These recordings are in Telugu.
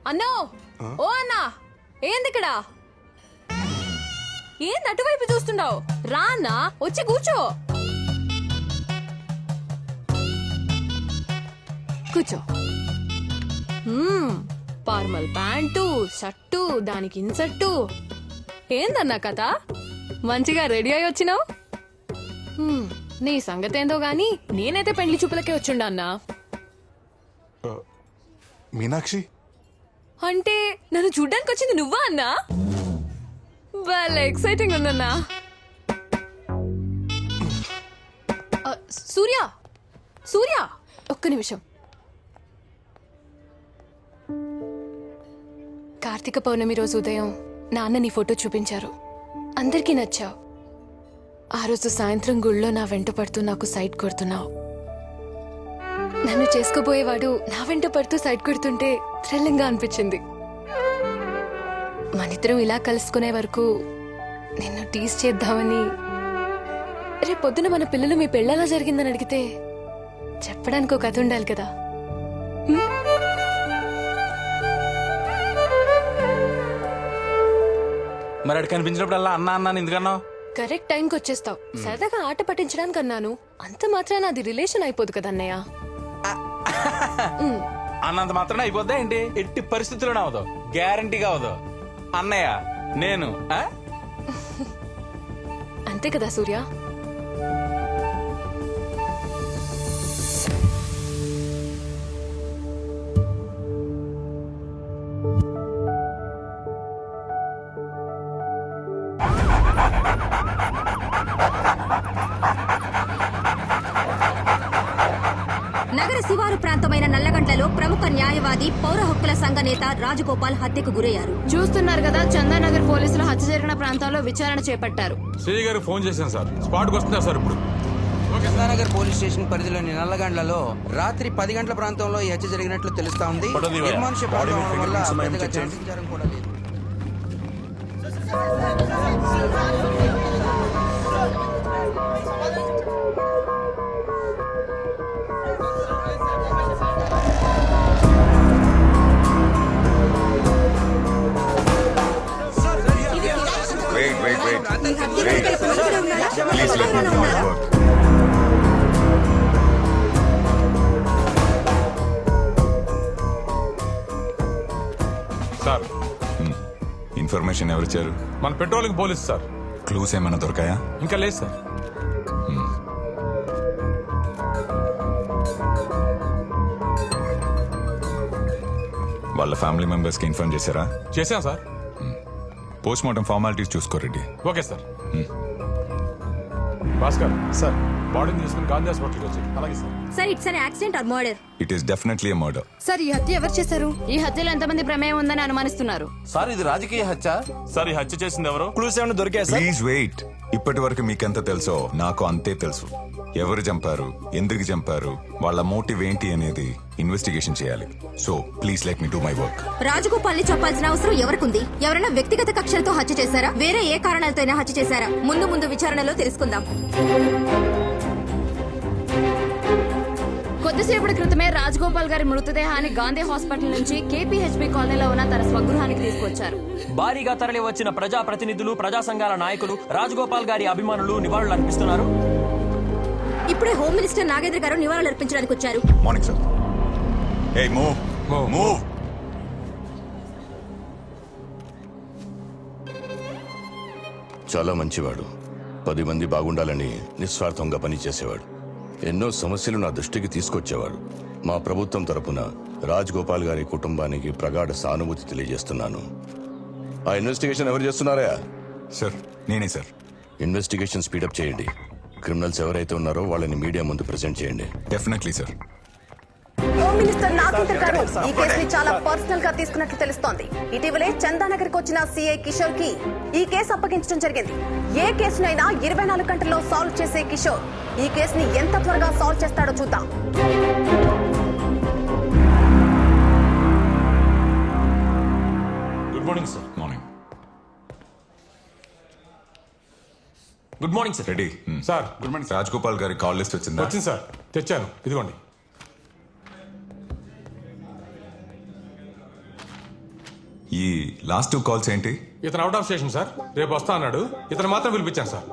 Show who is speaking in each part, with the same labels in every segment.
Speaker 1: అన్నో ఓ అన్నా ఏంది ఇక్కడ? ఏంది అటువైపు చూస్తుండవు? రా అన్నా, వచ్చి కూర్చో. కూర్చో. ఫార్మల్ ప్యాంటు, షర్టు, దానికి ఇన్సర్టు. ఏందన్నా కథ? మంచిగా రెడీ అయి వచ్చినావు. నీ సంగతేందో గాని నేనైతే పెళ్లి చూపులకే వచ్చిండా అన్నా.
Speaker 2: మీనాక్షి
Speaker 1: అంటే నన్ను చూడ్డానికి వచ్చింది నువ్వా అన్నా? వాళ్ళ ఎక్సైటింగ్ ఉందన్నా. సూర్య సూర్య ఒక్క నిమిషం. కార్తీక పౌర్ణమి రోజు ఉదయం నాన్న నీ ఫోటో చూపించారు. అందరికీ నచ్చావు. ఆ రోజు సాయంత్రం గుళ్ళో నా వెంట పడుతూ నాకు సైట్ కొడుతున్నావు. నన్ను చేసుకోబోయేవాడు నా వెంట పడుతూ సైట్ కొడుతుంటే థ్రిల్లింగ్ గా అనిపించింది. మనిద్దరం ఇలా కలుసుకునే వరకు నిన్ను టీజ్ చేద్దామని. రేపొద్దున మన పిల్లలు మీ పెళ్ళెలా జరిగిందని అడిగితే చెప్పడానికి ఒక కథ ఉండాలి కదా.
Speaker 3: మరి అక్కడ కనిపించినప్పుడల్లా అన్నా అన్నాను ఎందుకన్నావు?
Speaker 1: కరెక్ట్ టైంకి వచ్చేస్తావు. సరదాగా ఆట పట్టించడానికి అన్నాను. అంత మాత్రాన అది రిలేషన్ అయిపోదు కదా అన్నయ్య.
Speaker 3: అన్నంత మాత్రం అయిపోద్దా ఏంటి? ఎట్టి పరిస్థితుల్లో అవదు, గ్యారంటీగా అవదు. అన్నయ్య నేను
Speaker 1: అంతే కదా సూర్య.
Speaker 4: నగర శివారు ప్రాంతమైన నల్లగండ్లలో ప్రముఖ న్యాయవాది పౌర హక్కుల సంఘ నేత రాజగోపాల్ హత్యకు గురయ్యారు.
Speaker 1: చూస్తున్నారు కదా, చందానగర్ పోలీసులు హత్య జరిగిన ప్రాంతాల్లో విచారణ చేపట్టారు.
Speaker 3: శ్రీ గారు ఫోన్ చేశాను సార్, స్పాట్కి వస్తున్నారు సార్. ఇప్పుడు
Speaker 5: చందానగర్ పోలీస్ స్టేషన్ పరిధిలోని నల్లగండ్లలో రాత్రి 10 గంటల ప్రాంతంలో ఈ హత్య జరిగినట్లు తెలుస్తా ఉంది. నిర్మానుష్య ప్రాంతం అవడం వల్ల పెద్దగా చర్చించడం కూడా లేదు.
Speaker 2: Wait. Please let me do my work.
Speaker 3: Sir
Speaker 2: information ఎవరిచ్చారు?
Speaker 3: మన పెట్రోలింగ్ పోలీస్ సార్.
Speaker 2: క్లూస్ ఏమైనా దొరకాయా?
Speaker 3: ఇంకా లేదు సార్.
Speaker 2: వాళ్ళ ఫ్యామిలీ మెంబర్స్ కి ఇన్ఫార్మ్ చేశారా?
Speaker 3: చేశాం సార్.
Speaker 2: పోస్ట్ మార్టం ఫార్మాలిటీస్ చూసుకోరెడ్డి.
Speaker 3: Okay sir. భాస్కర్ సార్, బాడీని తీసుకుని గాంధీ హాస్పిటల్కి వచ్చి. అలాగే sir.
Speaker 4: Sir, it's an accident or murder.
Speaker 2: It is definitely a murder.
Speaker 1: Sir, ఈ హత్య ఎవరు చేశారు? ఈ హత్యలో ఎంతమంది ప్రమేయం ఉందని అనుమానిస్తున్నారు?
Speaker 6: సార్, ఇది రాజకీయ హత్య.
Speaker 3: సార్, ఈ హత్య చేసింది ఎవరు?
Speaker 6: క్లూస్ ఏమైనా దొరికాయి సార్?
Speaker 2: Please wait. ఇప్పటి వరకు మీకెంత తెలుసో నాకు అంతే తెలుసు. ఎవరు చంపారు, ఎందుకు చంపారు, వాళ్ళ మోటివ్ ఏంటి అనేది ఇన్వెస్టిగేషన్ చేయాలి. So please let me do my work.
Speaker 4: Rajagopal ని చెప్పాల్సిన అవసరం ఎవరికుంది? ఎవరైనా వ్యక్తిగత కక్షలతో హత్య చేశారా? వేరే ఏ కారణాలతో హత్య చేశారా? ముందు విచారణలో తెలుసుకుందాం.
Speaker 1: కొద్దిసేపటి క్రితమే రాజగోపాల్ గారి మృతదేహాన్ని గాంధీ హాస్పిటల్ నుంచి కేపీహెచ్బీ కాలనీలో ఉన్న తన స్వగృహానికి తీసుకొచ్చారు.
Speaker 7: భారీగా తరలి వచ్చిన ప్రజా ప్రతినిధులు, ప్రజా సంఘాల నాయకులు, రాజగోపాల్ గారి అభిమానులు నివాళులు అర్పిస్తున్నారు.
Speaker 4: ఇప్పుడే హోమ్ మినిస్టర్ నాగేంద్ర గారు నివాళులు అర్పించడానికి వచ్చారు.
Speaker 2: Morning sir. Hey, move.
Speaker 8: చాలా మంచివాడు. 10 మంది బాగుండాలని నిస్వార్థంగా పనిచేసేవాడు. ఎన్నో సమస్యలు నా దృష్టికి తీసుకొచ్చేవాడు. మా ప్రభుత్వం తరపున రాజగోపాల్ గారి కుటుంబానికి ప్రగాఢ సానుభూతి తెలియజేస్తున్నాను. ఆ ఇన్వెస్టిగేషన్ ఎవరు చేస్తున్నారా?
Speaker 2: సార్, నేనే సార్.
Speaker 8: ఇన్వెస్టిగేషన్ స్పీడప్ చేయండి. క్రిమినల్స్ ఎవరైతే ఉన్నారో వాళ్ళని మీడియా ముందు ప్రెజెంట్ చేయండి.
Speaker 2: Definitely sir.
Speaker 9: Home minister Nagendra గారు ఈ కేసుని చాలా పర్సనల్ గా తీసుకున్నట్లు తెలుస్తోంది. ఇటీవలే చందానగర్ కు వచ్చిన సీఐ కిషోర్ కి ఈ కేసు అప్పగించడం జరిగింది. ఏ కేసునైనా 24 గంటల్లో సాల్వ్ చేసే కిషోర్ ఈ కేసుని ఎంత త్వరగా సాల్వ్ చేస్తాడో చూద్దాం.
Speaker 3: Good morning sir.
Speaker 2: Morning.
Speaker 7: Good morning sir.
Speaker 2: Ready
Speaker 3: sir. Good morning.
Speaker 2: Rajagopal గారి కాల్ లిస్ట్ వచ్చిందా?
Speaker 3: వచ్చింది సార్, తెచ్చాను. ఇదిగోండి.
Speaker 2: ఈ లాస్ట్ 2 కాల్స్ ఏంటి?
Speaker 10: ఇతను అవుట్ ఆఫ్ స్టేషన్ సార్, రేపు వస్తా అన్నాడు. ఇతను మాత్రం పిలిపించాను సార్.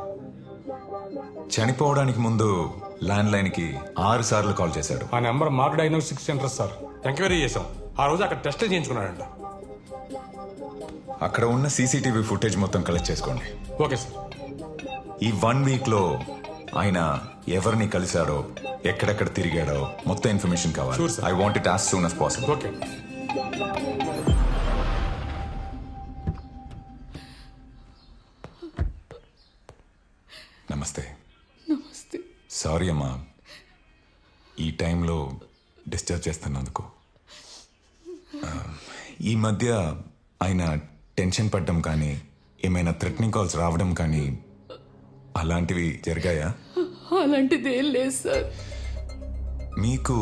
Speaker 2: చనిపోవడానికి ముందు ల్యాండ్ లైన్ కి 6 సార్లు కాల్ చేశాడు.
Speaker 10: ఆ number mark diagnostic centre sir. Enquiry చేశాం. ఆ రోజు అక్కడ టెస్ట్ చేయించుకున్నాడంట.
Speaker 2: అక్కడ ఉన్న సీసీటీవీ ఫుటేజ్ మొత్తం కలెక్ట్ చేసుకోండి.
Speaker 10: Okay sir.
Speaker 2: ఈ 1 వీక్ లో ఆయన ఎవరిని కలిశాడో, ఎక్కడెక్కడ తిరిగాడో మొత్తం ఇన్ఫర్మేషన్ కావాలి.
Speaker 10: Sure, sir.
Speaker 2: I want it as soon as possible.
Speaker 10: Okay.
Speaker 2: నమస్తే. సారీ అమ్మా, ఈ టైంలో డిస్టర్బ్ చేస్తున్నందుకు. ఈ మధ్య ఆయన టెన్షన్ పడ్డం కానీ, ఏమైనా థ్రెటనింగ్ కాల్స్ రావడం కానీ అలాంటివి జరిగాయా?
Speaker 1: అలాంటిది ఏం లేదు సార్.
Speaker 2: మీకు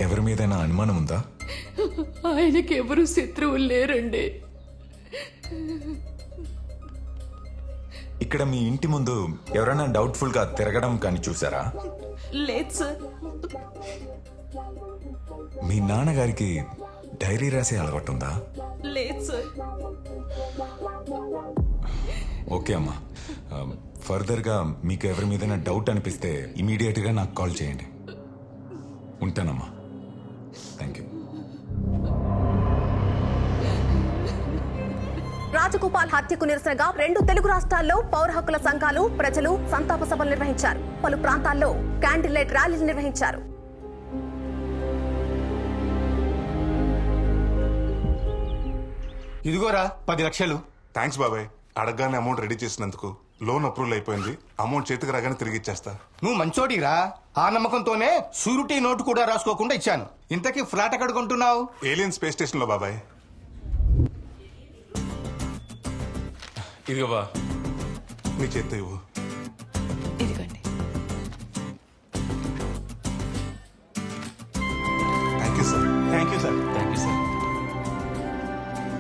Speaker 2: ఎవరి మీదైనా అనుమానం ఉందా?
Speaker 1: ఆయనకి ఎవరు శత్రువులు లేరండి.
Speaker 2: ఇక్కడ మీ ఇంటి ముందు ఎవరైనా డౌట్ఫుల్ గా తిరగడం కానీ చూసారా?
Speaker 1: లేదు సార్.
Speaker 2: మీ నాన్నగారికి డైరీ రాసే అలవాటు ఉందా?
Speaker 1: లేదు సార్.
Speaker 2: ఓకే అమ్మా, ఫర్దర్ గా మీకు ఎవరి మీదైనా డౌట్ అనిపిస్తే ఇమీడియట్ గా నాకు కాల్ చేయండి. ఉంటానమ్మా. Thank you.
Speaker 9: రాజగోపాల్ హత్యకు నిరసనగా 2 తెలుగు రాష్ట్రాల్లో పౌర హక్కుల సంఘాలు, ప్రజలు సంతాప సభలు నిర్వహించారు. పలు ప్రాంతాల్లో క్యాండిల్ లైట్ ర్యాలీలు నిర్వహించారు.
Speaker 6: ఇదిగోరా 10 లక్షలు.
Speaker 11: థ్యాంక్స్ బాబాయ్. అడగగానే అమౌంట్ రెడీ చేసినందుకు. లోన్ అప్రూవల్ అయిపోయింది. అమౌంట్ చేతికి రాగానే తిరిగి ఇచ్చేస్తా.
Speaker 6: నువ్వు మంచోడిరా. ఆ నమ్మకంతోనే షూరిటీ నోటు కూడా రాసుకోకుండా ఇచ్చాను. ఇంతకీ ఫ్లాట్ ఎక్కడ కొంటున్నావు?
Speaker 11: ఏలియన్ స్పేస్ స్టేషన్ లో బాబాయ్.
Speaker 3: ఇదిగో బా.
Speaker 11: నీ చేత్తో ఇవ్వు.
Speaker 1: ఇదిగోండి.
Speaker 11: Thank you sir.
Speaker 6: Thank you sir.
Speaker 3: Thank you sir.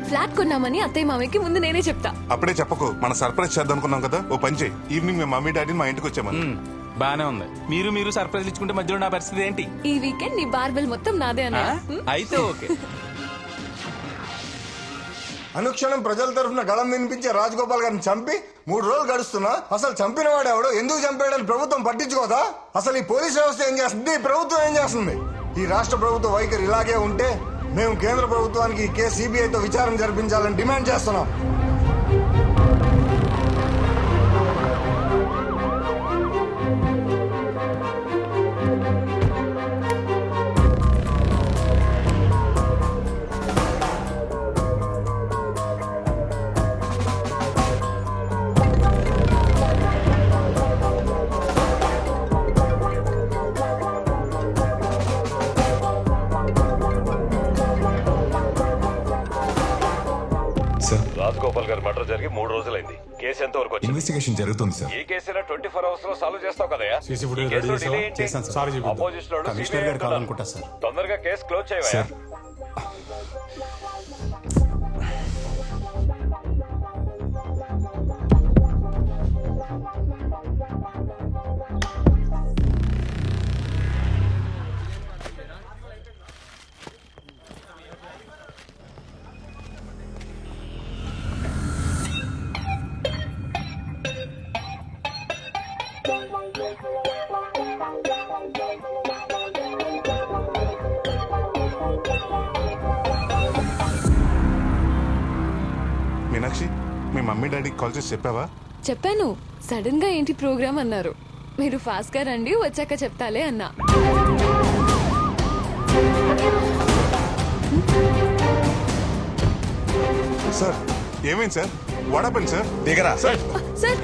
Speaker 1: Flat కొన్నామని అత్తయ్య మామయ్యకి ముందు నేనే చెప్తా.
Speaker 11: అప్పుడే చెప్పకు. మన సర్ప్రైజ్ చేద్దాం అనుకున్నాం కదా. ఓ పని చేయి, ఈవినింగ్ మీ మమ్మీ డాడీని మా ఇంటికి వచ్చామని.
Speaker 3: బానే ఉంది. మీరు సర్ప్రైజ్ ఇచ్చుకుంటే మధ్యలో నా పరిస్థితి ఏంటి?
Speaker 1: ఈ వీకెండ్ నీ బార్బెల్ మొత్తం నాదే అన్న.
Speaker 3: అయితే ఓకే.
Speaker 12: అనుక్షణం ప్రజల తరఫున గళం వినిపించే రాజగోపాల్ గారిని చంపి 3 రోజులు గడుస్తున్నా అసలు చంపిన వాడు ఎవడో, ఎందుకు చంపాడని ప్రభుత్వం పట్టించుకోదా? అసలు ఈ పోలీస్ వ్యవస్థ ఏం చేస్తుంది? ఈ ప్రభుత్వం ఏం చేస్తుంది? ఈ రాష్ట్ర ప్రభుత్వ వైఖరి ఇలాగే ఉంటే మేము కేంద్ర ప్రభుత్వానికి ఈ కేసు సిబిఐతో విచారణ జరిపించాలని డిమాండ్ చేస్తున్నాం.
Speaker 2: సార్,
Speaker 8: రాజగోపాల్ గారి మర్డర్ జరిగి 3 రోజులైంది. కేసు ఎంత వరకు వచ్చింది?
Speaker 2: ఇన్వెస్టిగేషన్ జరుగుతుంది సార్.
Speaker 8: ఈ కేసులో 24 అవర్స్ లో సాల్వ్ చేస్తావు కదా?
Speaker 10: సీసీ ఫుటేజ్ రెడీ చేసావా? చేశాను సార్. సారీ చెప్పొద్దు.
Speaker 6: కమిషనర్ గారు కావాలనుకుంటా సార్.
Speaker 8: తొందరగా కేసు క్లోజ్ చేయవా?
Speaker 2: సార్,
Speaker 11: మీనాక్షి, మీ మమ్మీ డాడీకి కాల్ చేసి చెప్పావా?
Speaker 1: చెప్పాను. సడన్ గా ఏంటి ప్రోగ్రామ్ అన్నారు. మీరు ఫాస్ట్ గా రండి, వచ్చాక చెప్తాలే అన్నా.
Speaker 11: సార్ ఏమైంది సార్? What happened sir?
Speaker 2: దిగరా.
Speaker 1: సార్,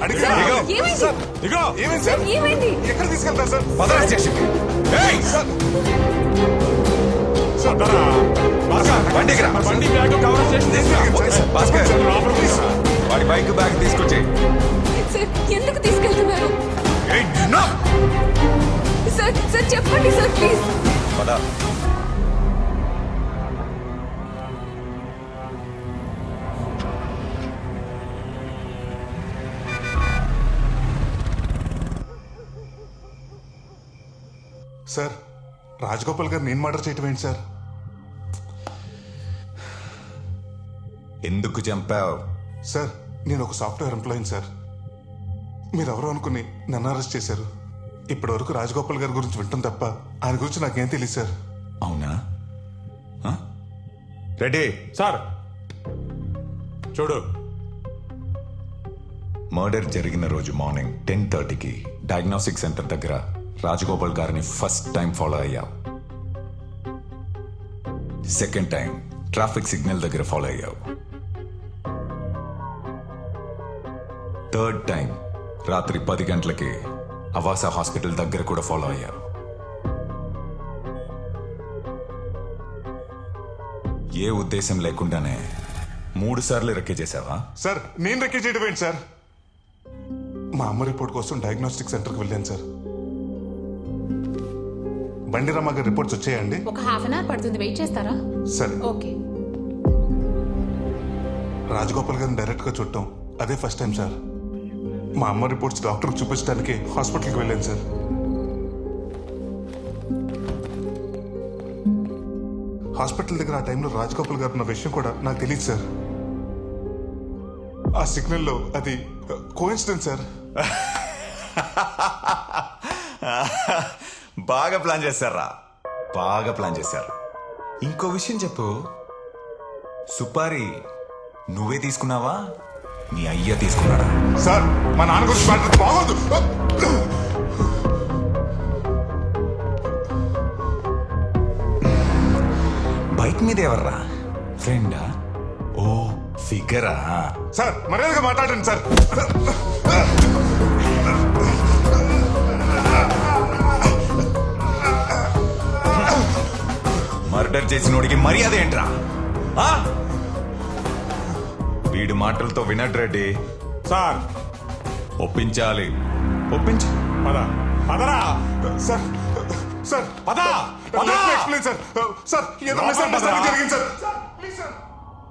Speaker 11: అడిగి
Speaker 1: సార్,
Speaker 11: దిగో.
Speaker 1: ఏమైంది?
Speaker 11: సార్, దిగో. ఏమైంది సార్?
Speaker 1: ఏమైంది?
Speaker 11: ఎక్కడ తీసుకెళ్తారు సార్?
Speaker 2: పదరా స్టేషన్కి. ఏయ్!
Speaker 11: సార్. సార్, దరా. భాస్కర్,
Speaker 2: బండి ఎక్కరా?
Speaker 10: బండి bag cover station
Speaker 2: okay sir. Bhaskar,
Speaker 11: sir, లోపలికి ప్లీజ్.
Speaker 2: వాడి బైక్ బ్యాగ్ తీసుకొచ్చేయి.
Speaker 1: సార్, ఎందుకు తీసుకెళ్తున్నారు?
Speaker 2: ఏయ్, నిన్ను!
Speaker 1: సార్, సార్ చెప్పండి సార్ ప్లీజ్.
Speaker 2: పద.
Speaker 11: సార్, రాజగోపాల్ గారు నేను మర్డర్ చేయటం ఏంటి సార్?
Speaker 2: ఎందుకు చంపావు?
Speaker 11: సార్ నేను ఒక సాఫ్ట్వేర్ ఎంప్లాయీని సార్. మీరెవరో అనుకుని నన్ను అరెస్ట్ చేశారు. ఇప్పటి వరకు రాజగోపాల్ గారి గురించి వింటాం తప్ప ఆయన గురించి నాకేం తెలియదు సార్.
Speaker 2: అవునా? రెడీ
Speaker 10: సార్ చూడు,
Speaker 2: మర్డర్ జరిగిన రోజు మార్నింగ్ 10:30కి డయాగ్నోస్టిక్ సెంటర్ దగ్గర రాజగోపాల్ గారిని ఫస్ట్ టైం ఫాలో అయ్యావు. సెకండ్ టైం ట్రాఫిక్ సిగ్నల్ దగ్గర ఫాలో అయ్యావు. థర్డ్ టైం రాత్రి 10 గంటలకి అవాసా హాస్పిటల్ దగ్గర కూడా ఫాలో అయ్యావు. ఏ ఉద్దేశం లేకుండానే 3 సార్లు రెక్కే చేసావా?
Speaker 11: సార్ నేను రెక్కి చేయడం ఏంటి సార్? మా అమ్మ రిపోర్ట్ కోసం డయాగ్నోస్టిక్ సెంటర్కి వెళ్ళాను సార్. బండిరమ్మ గారి రిపోర్ట్స్ వచ్చాయండి?
Speaker 1: ఒక హాఫ్ అన్ అవర్ పడుతుంది, వెయిట్ చేస్తారా?
Speaker 11: సరే.
Speaker 1: ఓకే.
Speaker 11: రాజగోపాల్ గారిని డైరెక్ట్ గా చూడటం అదే ఫస్ట్ టైం సార్. మా అమ్మ రిపోర్ట్స్ డాక్టర్కి చూపించడానికి హాస్పిటల్కి వెళ్ళాను సార్. హాస్పిటల్ దగ్గర ఆ టైంలో రాజగోపాల్ గారు ఉన్న విషయం కూడా నాకు తెలియదు సార్. ఆ సిగ్నల్లో అది కోఇన్సిడెన్స్ సార్.
Speaker 2: బాగా ప్లాన్ చేశారా, బాగా ప్లాన్ చేశారు. ఇంకో విషయం చెప్పు, సుపారి నువ్వే తీసుకున్నావా, నీ అయ్య తీసుకున్నాడా?
Speaker 11: సార్ మా నాన్న గురించి మాట్లాడితే బాగోదు.
Speaker 2: బైక్ మీద ఎవర్రా? ఫ్రెండా? ఓ ఫిగరా?
Speaker 11: సార్ మర్యాదగా మాట్లాడండి సార్.
Speaker 2: మర్డర్ చేసినోడికి మర్యాద ఏంట్రా? వీడి మాటలతో వినడ్ రెడ్డి.
Speaker 10: సార్
Speaker 2: ఒప్పించాలి, ఒప్పించు.
Speaker 10: పదా పదరా
Speaker 11: సార్ సార్
Speaker 10: పదా
Speaker 11: ఎక్స్ప్లెయిన్ సార్. సార్ ఏదో మిస్అండర్స్టాండింగ్ జరిగింది సార్. Please sir.